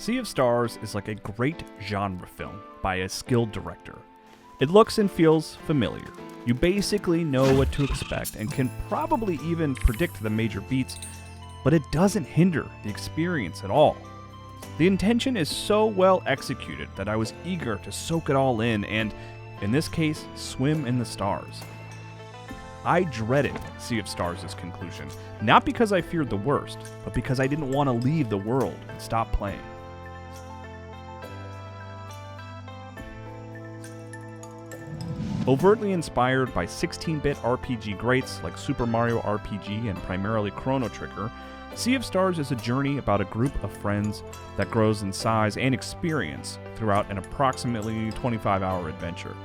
Sea of Stars is like a great genre film by a skilled director. It looks and feels familiar. You basically know what to expect and can probably even predict the major beats, but it doesn't hinder the experience at all. The intention is so well executed that I was eager to soak it all in and, in this case, swim in the stars. I dreaded Sea of Stars' conclusion, not because I feared the worst, but because I didn't want to leave the world and stop playing. Overtly inspired by 16-bit RPG greats like Super Mario RPG and primarily Chrono Trigger, Sea of Stars is a journey about a group of friends that grows in size and experience throughout an approximately 25-hour adventure.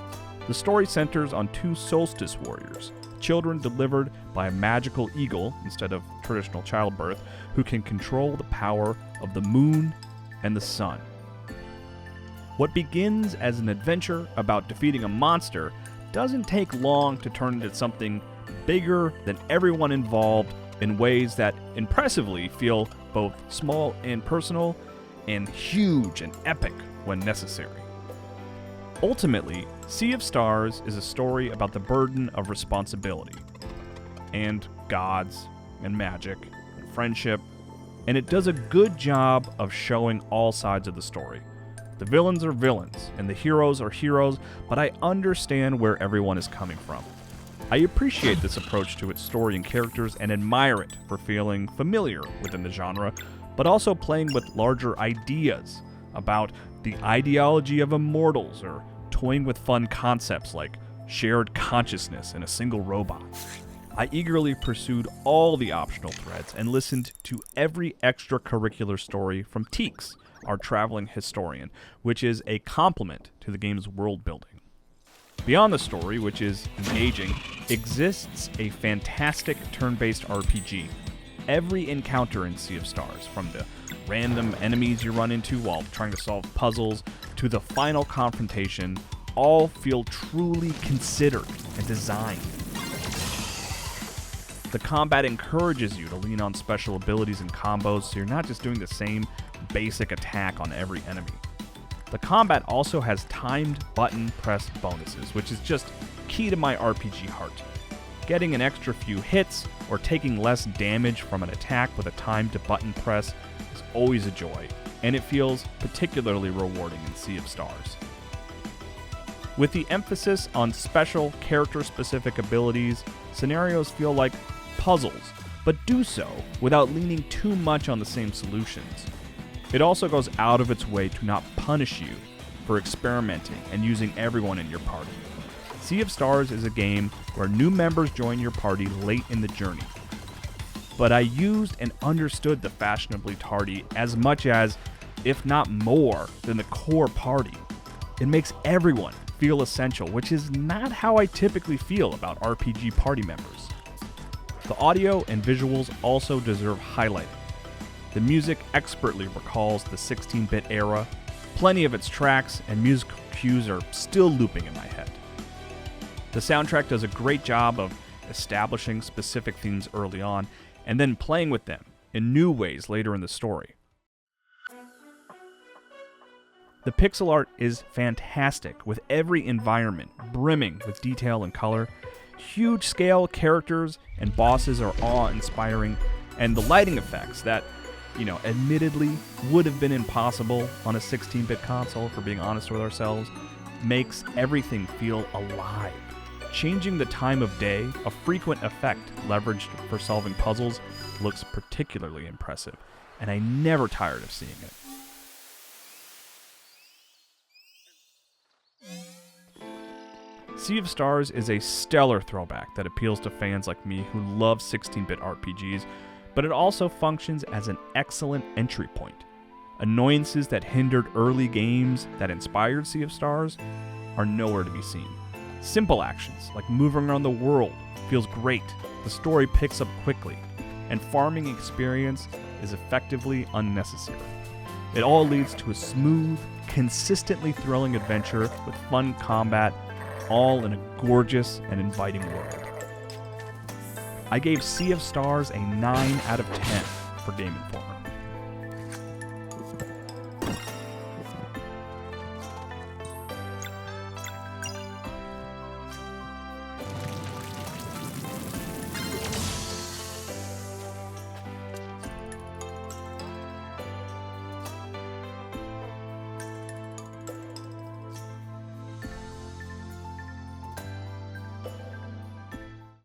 The story centers on two solstice warriors, children delivered by a magical eagle instead of traditional childbirth, who can control the power of the moon and the sun. What begins as an adventure about defeating a monster doesn't take long to turn into something bigger than everyone involved in ways that impressively feel both small and personal, and huge and epic when necessary. Ultimately, Sea of Stars is a story about the burden of responsibility, and gods, and magic, and friendship, and it does a good job of showing all sides of the story. The villains are villains, and the heroes are heroes, but I understand where everyone is coming from. I appreciate this approach to its story and characters and admire it for feeling familiar within the genre, but also playing with larger ideas about the ideology of immortals or toying with fun concepts like shared consciousness in a single robot. I eagerly pursued all the optional threads and listened to every extracurricular story from Teeks, our traveling historian, which is a complement to the game's world building. Beyond the story, which is engaging, exists a fantastic turn-based RPG. Every encounter in Sea of Stars, from the random enemies you run into while trying to solve puzzles to the final confrontation, all feel truly considered and designed. The combat encourages you to lean on special abilities and combos, so you're not just doing the same basic attack on every enemy. The combat also has timed button press bonuses, which is just key to my RPG heart. Getting an extra few hits or taking less damage from an attack with a timed button press is always a joy, and it feels particularly rewarding in Sea of Stars. With the emphasis on special character-specific abilities, scenarios feel like puzzles, but do so without leaning too much on the same solutions. It also goes out of its way to not punish you for experimenting and using everyone in your party. Sea of Stars is a game where new members join your party late in the journey. But I used and understood the fashionably tardy as much as, if not more, than the core party. It makes everyone feel essential, which is not how I typically feel about RPG party members. The audio and visuals also deserve highlighting. The music expertly recalls the 16-bit era. Plenty of its tracks and music cues are still looping in my head. The soundtrack does a great job of establishing specific themes early on, and then playing with them in new ways later in the story. The pixel art is fantastic, with every environment brimming with detail and color. Huge scale characters and bosses are awe-inspiring, and the lighting effects that, admittedly would have been impossible on a 16-bit console, for being honest with ourselves, makes everything feel alive. Changing the time of day, a frequent effect leveraged for solving puzzles, looks particularly impressive, and I never tired of seeing it. Sea of Stars is a stellar throwback that appeals to fans like me who love 16-bit RPGs, but it also functions as an excellent entry point. Annoyances that hindered early games that inspired Sea of Stars are nowhere to be seen. Simple actions like moving around the world feels great, the story picks up quickly, and farming experience is effectively unnecessary. It all leads to a smooth, consistently thrilling adventure with fun combat, all in a gorgeous and inviting world. I gave Sea of Stars a 9 out of 10 for Game Informer.